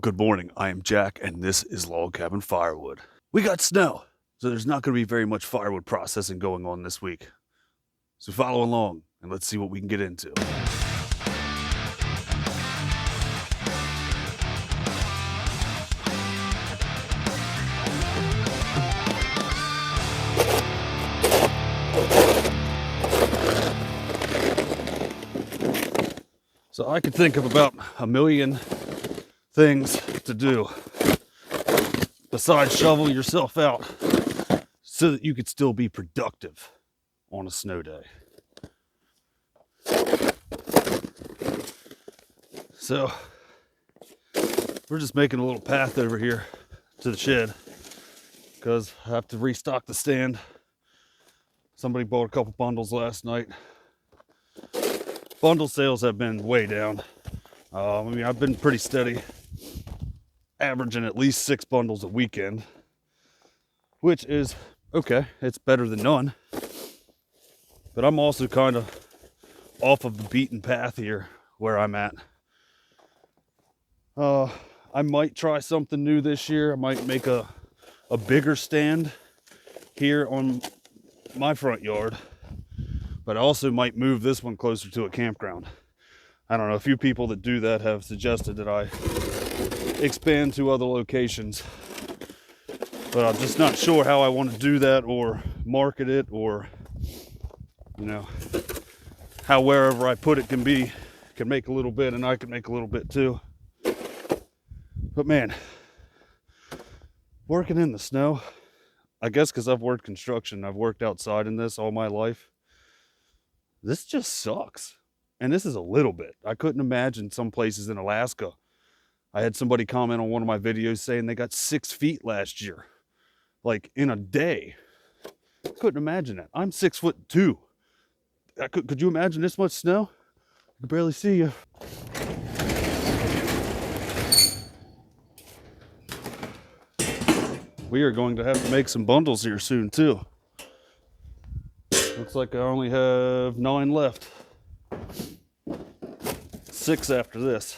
Good morning, I am Jack, and this is Log Cabin Firewood. We got snow, so there's not going to be very much firewood processing going on this week. So follow along, and let's see what we can get into. So I could think of about a million things to do besides shovel yourself out so that you could still be productive on a snow day. So we're just making a little path over here to the shed because I have to restock the stand. Somebody bought a couple bundles last night. Bundle sales have been way down. I've been pretty steady, averaging at least 6 bundles a weekend, which is okay. It's better than none. But I'm also kind of off of the beaten path here where I'm at. I might try something new this year. I might make a bigger stand here on my front yard, but I also might move this one closer to a campground. I don't know, a few people that do that have suggested that I expand to other locations, but I'm just not sure how I want to do that or market it, or how wherever I put it can make a little bit and I can make a little bit too. But man, working in the snow, I guess because I've worked construction, I've worked outside in this all my life, this just sucks. And this is a little bit. I couldn't imagine some places in Alaska. I had somebody comment on one of my videos saying they got 6 feet last year, like in a day. I couldn't imagine that. I'm 6'2". Could you imagine this much snow? I can barely see you. We are going to have to make some bundles here soon too. Looks like I only have 9 left. 6 after this.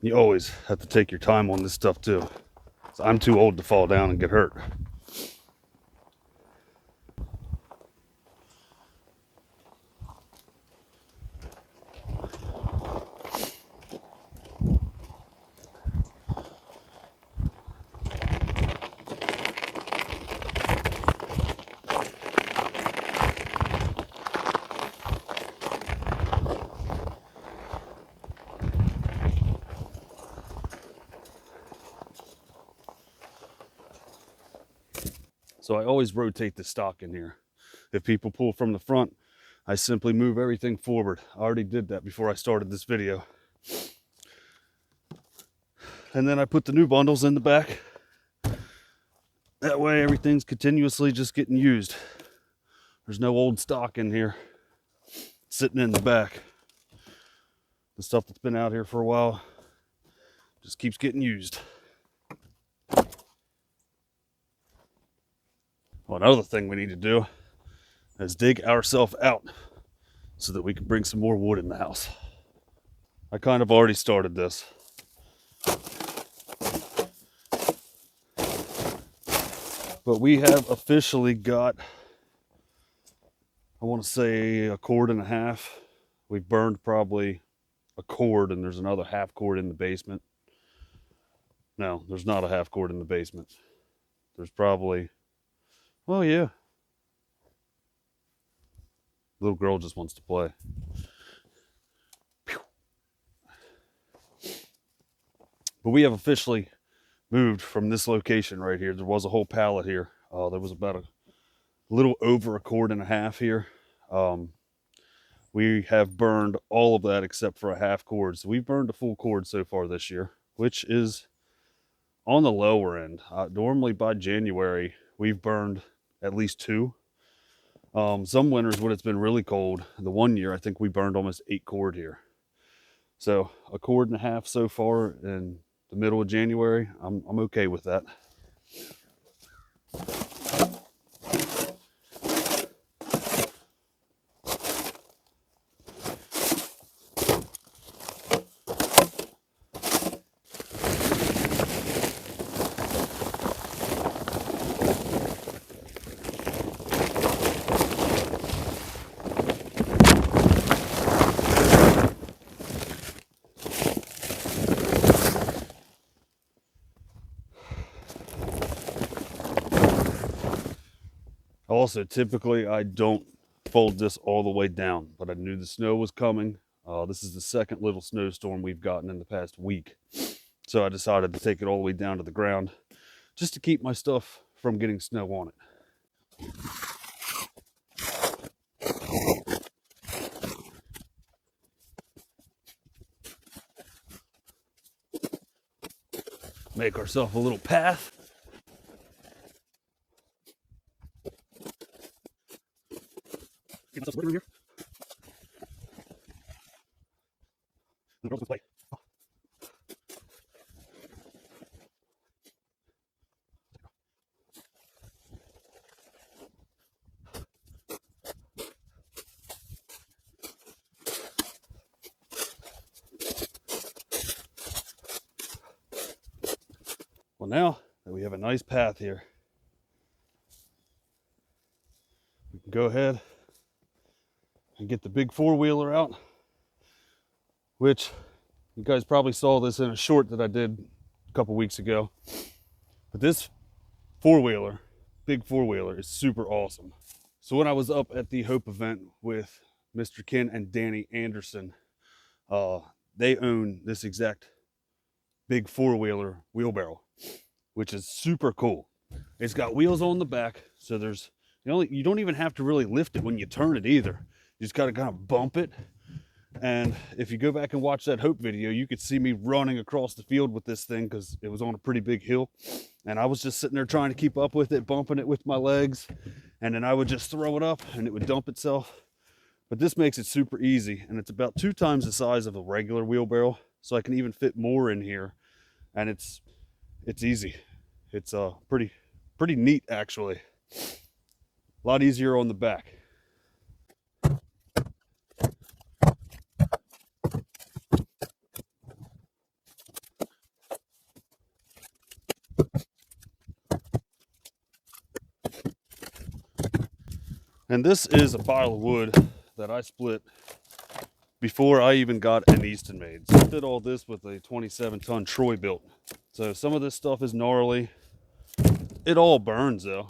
You always have to take your time on this stuff too. So I'm too old to fall down and get hurt. So I always rotate the stock in here. If people pull from the front, I simply move everything forward. I already did that before I started this video. And then I put the new bundles in the back. That way everything's continuously just getting used. There's no old stock in here sitting in the back. The stuff that's been out here for a while just keeps getting used. Well, another thing we need to do is dig ourselves out so that we can bring some more wood in the house. I kind of already started this. But we have officially got, I want to say, 1.5 cords. We've burned probably a cord, and there's another 1/2 cord in the basement. No, there's not a 1/2 cord in the basement. There's probably, oh yeah. Little girl just wants to play. But we have officially moved from this location right here. There was a whole pallet here. There was about a little over 1.5 cords here. We have burned all of that except for a 1/2 cord. So we've burned a full cord so far this year, which is on the lower end. Normally by January, we've burned at least 2. Some winters when it's been really cold, the one year I think we burned almost 8 cord here. So a cord and a half so far in the middle of January, I'm okay with that. Also, typically I don't fold this all the way down, but I knew the snow was coming. This is the second little snowstorm we've gotten in the past week. So I decided to take it all the way down to the ground just to keep my stuff from getting snow on it. Make ourselves a little path. Get myself right in here. And the plate. Well, now that we have a nice path here, we can go ahead and get the big four-wheeler out, which you guys probably saw this in a short that I did a couple weeks ago. But this four-wheeler, big four-wheeler, is super awesome. So when I was up at the Hope event with Mr. Ken and Danny Anderson, they own this exact big four-wheeler wheelbarrow, which is super cool. It's got wheels on the back, so there's you don't even have to really lift it when you turn it either. You just got to kind of bump it. And if you go back and watch that Hope video, you could see me running across the field with this thing because it was on a pretty big hill. And I was just sitting there trying to keep up with it, bumping it with my legs. And then I would just throw it up and it would dump itself. But this makes it super easy. And it's about 2 times the size of a regular wheelbarrow. So I can even fit more in here. And it's easy. It's pretty neat, actually. A lot easier on the back. And this is a pile of wood that I split before I even got an Easton made. So I did all this with a 27-ton Troy built. So some of this stuff is gnarly. It all burns though.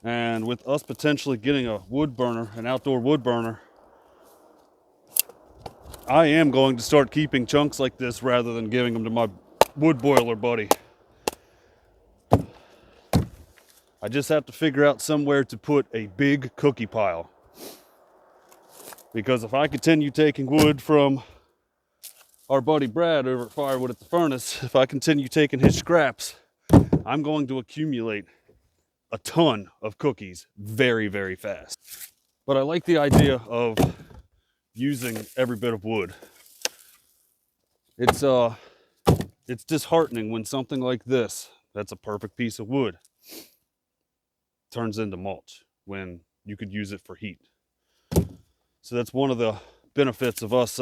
And with us potentially getting a wood burner, an outdoor wood burner, I am going to start keeping chunks like this rather than giving them to my wood boiler buddy. I just have to figure out somewhere to put a big cookie pile. Because if I continue taking wood from our buddy Brad over at Firewood at the furnace, if I continue taking his scraps, I'm going to accumulate a ton of cookies very, very fast. But I like the idea of using every bit of wood. It's disheartening when something like this, that's a perfect piece of wood, turns into mulch when you could use it for heat. So that's one of the benefits of us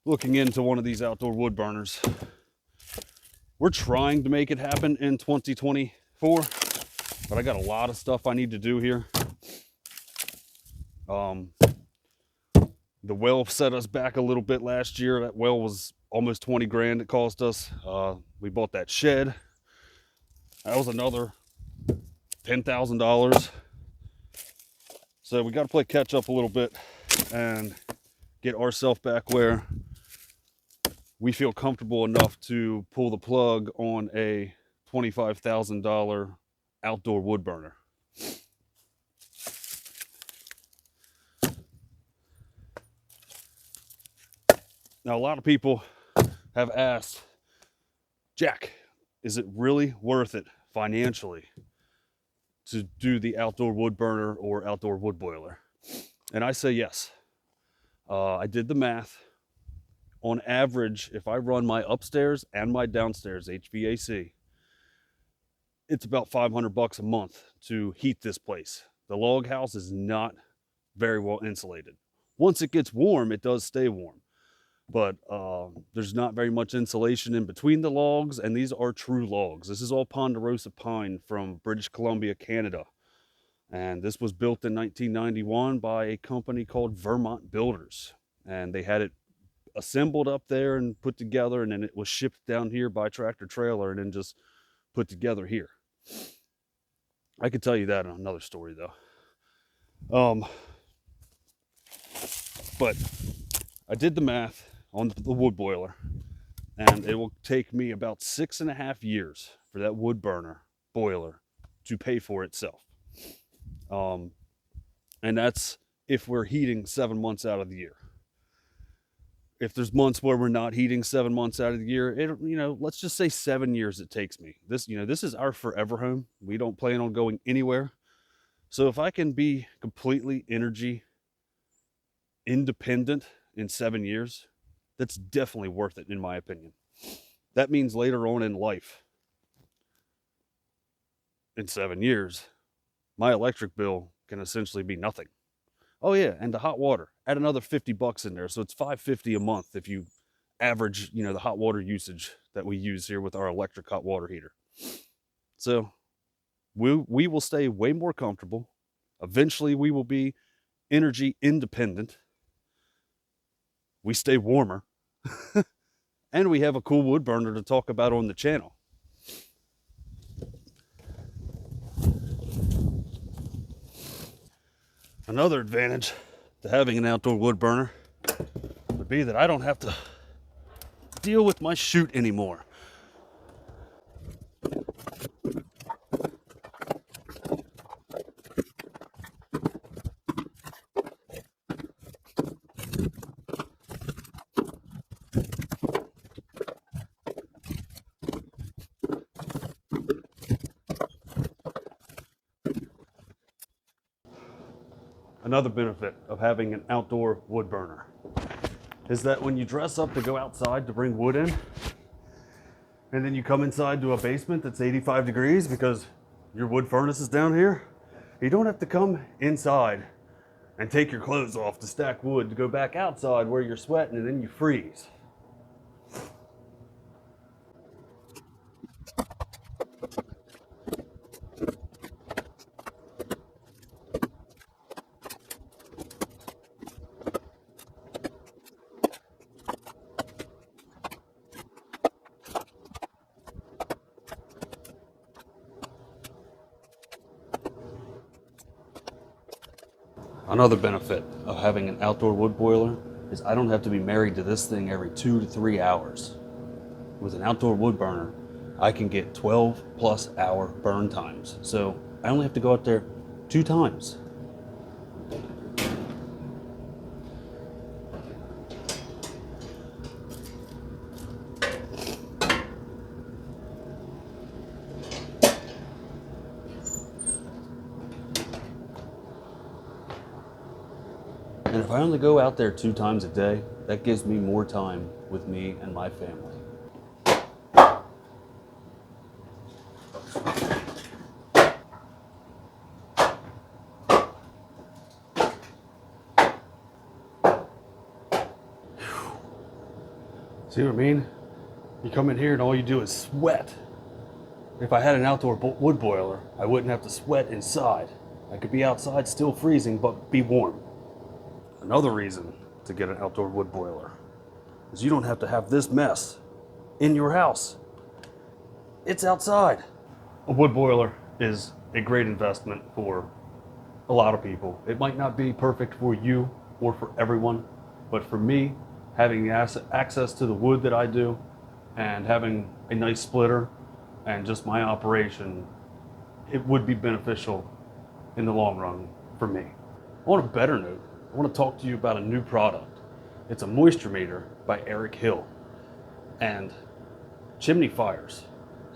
looking into one of these outdoor wood burners. We're trying to make it happen in 2024, but I got a lot of stuff I need to do here. The well set us back a little bit last year. That well was almost 20 grand it cost us. We bought that shed. That was another $10,000. So we got to play catch up a little bit and get ourselves back where we feel comfortable enough to pull the plug on a $25,000 outdoor wood burner. Now, a lot of people have asked, Jack, is it really worth it financially to do the outdoor wood burner or outdoor wood boiler? And I say yes. I did the math. On average, if I run my upstairs and my downstairs HVAC, it's about $500 a month to heat this place. The log house is not very well insulated. Once it gets warm, it does stay warm, but there's not very much insulation in between the logs, and these are true logs. This is all ponderosa pine from British Columbia, Canada, and this was built in 1991 by a company called Vermont Builders, and they had it assembled up there and put together, and then it was shipped down here by tractor trailer and then just put together here. I could tell you that in another story though. But I did the math on the wood boiler, and it will take me about 6.5 years for that wood burner boiler to pay for itself. And that's if we're heating 7 months out of the year. If there's months where we're not heating 7 months out of the year, let's just say 7 years it takes me. This is our forever home. We don't plan on going anywhere. So if I can be completely energy independent in 7 years, that's definitely worth it in my opinion. That means later on in life, in 7 years, my electric bill can essentially be nothing. Oh yeah, and the hot water, add another $50 in there, so it's $550 a month if you average, the hot water usage that we use here with our electric hot water heater. So we will stay way more comfortable. Eventually we will be energy independent. We stay warmer. And we have a cool wood burner to talk about on the channel. Another advantage to having an outdoor wood burner would be that I don't have to deal with my chute anymore. Another benefit of having an outdoor wood burner is that when you dress up to go outside to bring wood in, and then you come inside to a basement that's 85 degrees because your wood furnace is down here, you don't have to come inside and take your clothes off to stack wood to go back outside where you're sweating and then you freeze. Another benefit of having an outdoor wood boiler is I don't have to be married to this thing every 2 to 3 hours. With an outdoor wood burner, I can get 12+ hour burn times. So I only have to go out there 2 times. And if I only go out there 2 times a day, that gives me more time with me and my family. See what I mean? You come in here and all you do is sweat. If I had an outdoor wood boiler, I wouldn't have to sweat inside. I could be outside still freezing, but be warm. Another reason to get an outdoor wood boiler is you don't have to have this mess in your house. It's outside. A wood boiler is a great investment for a lot of people. It might not be perfect for you or for everyone, but for me, having access to the wood that I do and having a nice splitter and just my operation, it would be beneficial in the long run for me. On a better note, I want to talk to you about a new product. It's a moisture meter by ErickHill. And chimney fires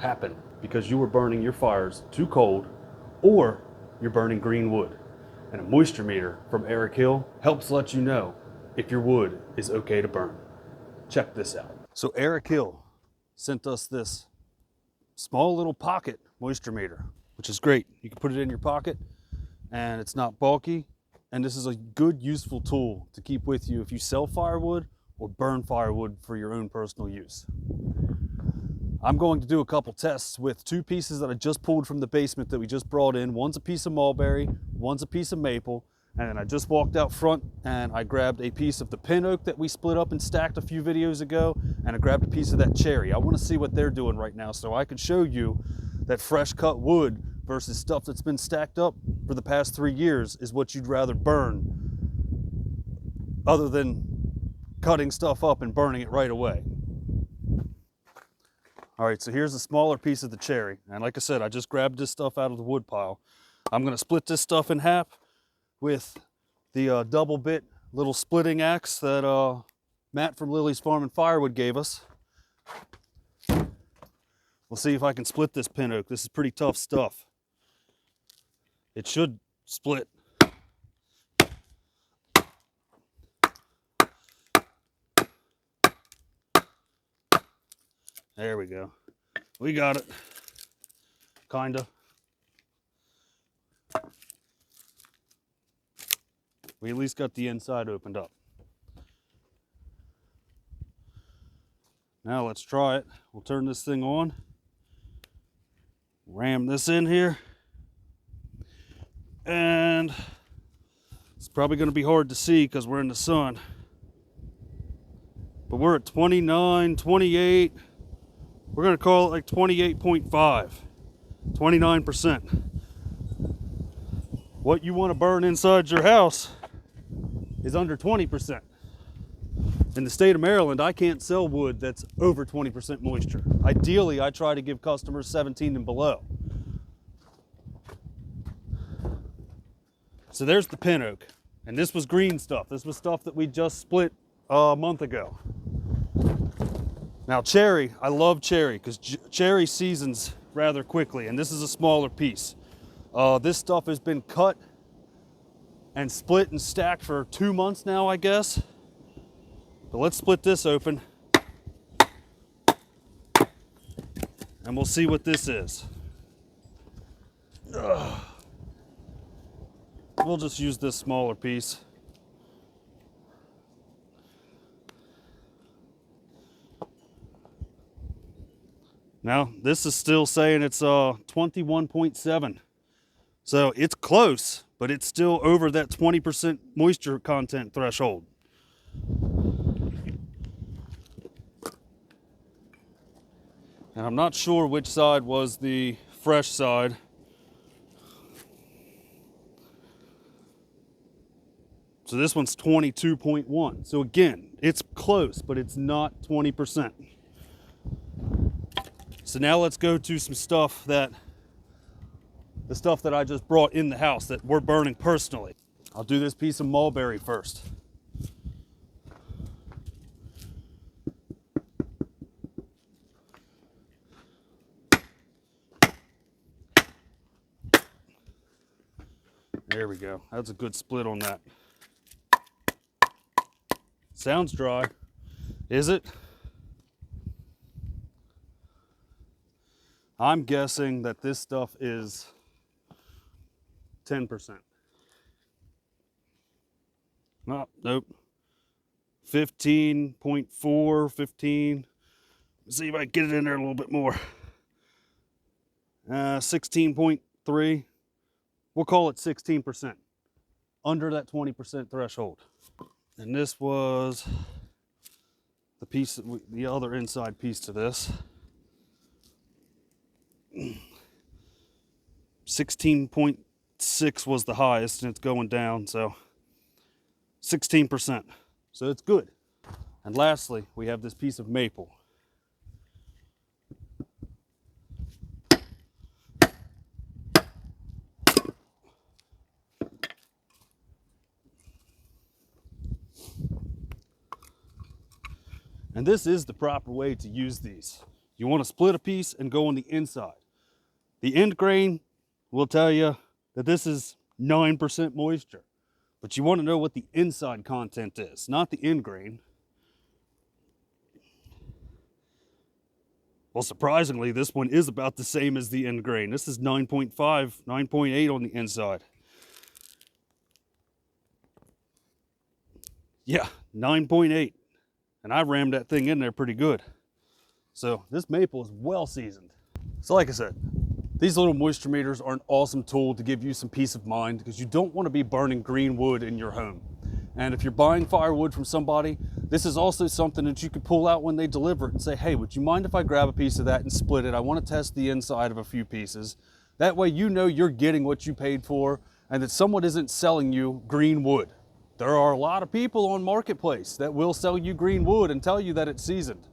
happen because you were burning your fires too cold or you're burning green wood. And a moisture meter from ErickHill helps let you know if your wood is okay to burn. Check this out. So ErickHill sent us this small little pocket moisture meter, which is great. You can put it in your pocket and it's not bulky. And this is a good, useful tool to keep with you if you sell firewood or burn firewood for your own personal use. I'm going to do a couple tests with two pieces that I just pulled from the basement that we just brought in. One's a piece of mulberry, one's a piece of maple. And then I just walked out front and I grabbed a piece of the pin oak that we split up and stacked a few videos ago, and I grabbed a piece of that cherry. I want to see what they're doing right now so I can show you that fresh cut wood versus stuff that's been stacked up for the past 3 years is what you'd rather burn, other than cutting stuff up and burning it right away. All right, so here's a smaller piece of the cherry. And like I said, I just grabbed this stuff out of the wood pile. I'm gonna split this stuff in half with the double bit little splitting axe that Matt from Lily's Farm and Firewood gave us. We'll see if I can split this pin oak. This is pretty tough stuff. It should split. There we go. We got it. Kinda. We at least got the inside opened up. Now let's try it. We'll turn this thing on. Ram this in here. And it's probably going to be hard to see because we're in the sun. But we're at 29, 28. We're going to call it like 28.5. 29%. What you want to burn inside your house is under 20%. In the state of Maryland, I can't sell wood that's over 20% moisture. Ideally, I try to give customers 17 and below. So there's the pin oak. And this was green stuff. This was stuff that we just split a month ago. Now cherry, I love cherry because cherry seasons rather quickly, and this is a smaller piece. This stuff has been cut and split and stacked for 2 months now, I guess. But let's split this open and we'll see what this is. We'll just use this smaller piece. Now, this is still saying it's 21.7. So it's close, but it's still over that 20% moisture content threshold. And I'm not sure which side was the fresh side. So this one's 22.1. So again, it's close, but it's not 20%. So now let's go to some stuff the stuff that I just brought in the house that we're burning personally. I'll do this piece of mulberry first. There we go. That's a good split on that. Sounds dry. Is it? I'm guessing that this stuff is 10%. Oh, nope. 15.4, 15. Let's see if I can get it in there a little bit more. 16.3. We'll call it 16%. Under that 20% threshold. And this was the piece, the other inside piece to this. 16.6 was the highest, and it's going down, so 16%. So it's good. And lastly, we have this piece of maple. And this is the proper way to use these. You want to split a piece and go on the inside. The end grain will tell you that this is 9% moisture. But you want to know what the inside content is, not the end grain. Well, surprisingly, this one is about the same as the end grain. This is 9.5, 9.8 on the inside. Yeah, 9.8. And I rammed that thing in there pretty good. So this maple is well seasoned. So like I said, these little moisture meters are an awesome tool to give you some peace of mind, because you don't want to be burning green wood in your home. And if you're buying firewood from somebody, this is also something that you could pull out when they deliver it and say, hey, would you mind if I grab a piece of that and split it? I want to test the inside of a few pieces. That way you know you're getting what you paid for and that someone isn't selling you green wood. There are a lot of people on Marketplace that will sell you green wood and tell you that it's seasoned.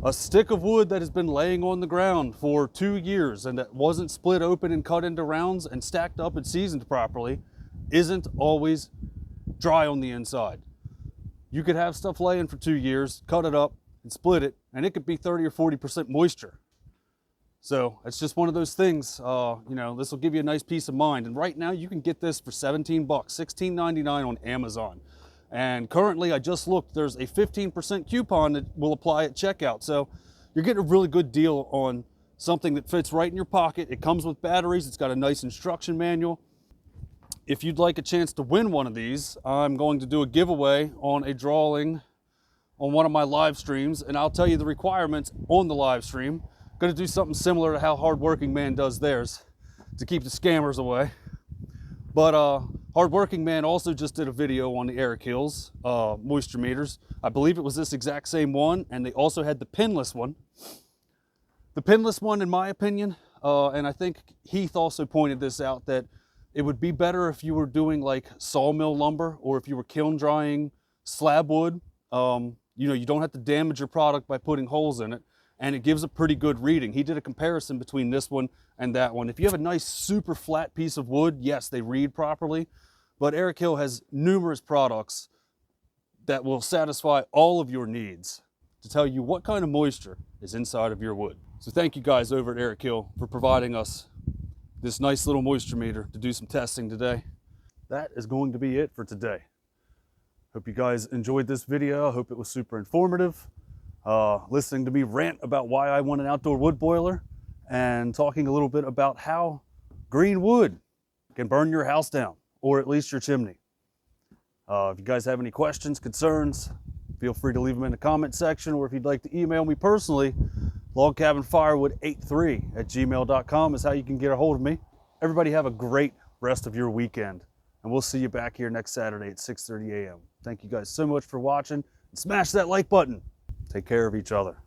A stick of wood that has been laying on the ground for 2 years and that wasn't split open and cut into rounds and stacked up and seasoned properly isn't always dry on the inside. You could have stuff laying for 2 years, cut it up and split it, and it could be 30 or 40% moisture. So it's just one of those things, you know, this will give you a nice peace of mind. And right now you can get this for 17 bucks, $16.99 on Amazon. And currently I just looked, there's a 15% coupon that will apply at checkout. So you're getting a really good deal on something that fits right in your pocket. It comes with batteries. It's got a nice instruction manual. If you'd like a chance to win one of these, I'm going to do a giveaway on a drawing on one of my live streams, and I'll tell you the requirements on the live stream. I'm going to do something similar to how Hardworking Man does theirs to keep the scammers away. But Hardworking Man also just did a video on the ErickHill Moisture Meters. I believe it was this exact same one, and they also had the pinless one. The pinless one, in my opinion, and I think Heath also pointed this out, that it would be better if you were doing like sawmill lumber or if you were kiln drying slab wood. You know, you don't have to damage your product by putting holes in it, and it gives a pretty good reading. He did a comparison between this one and that one. If you have a nice super flat piece of wood, yes, they read properly, but ErickHill has numerous products that will satisfy all of your needs to tell you what kind of moisture is inside of your wood. So thank you guys over at ErickHill for providing us this nice little moisture meter to do some testing today. That is going to be it for today. Hope you guys enjoyed this video. I hope it was super informative. Listening to me rant about why I want an outdoor wood boiler and talking a little bit about how green wood can burn your house down, or at least your chimney. If you guys have any questions, concerns, feel free to leave them in the comment section, or if you'd like to email me personally, logcabinfirewood83@gmail.com is how you can get a hold of me. Everybody have a great rest of your weekend, and we'll see you back here next Saturday at 6:30 a.m. Thank you guys so much for watching, and smash that like button. Take care of each other.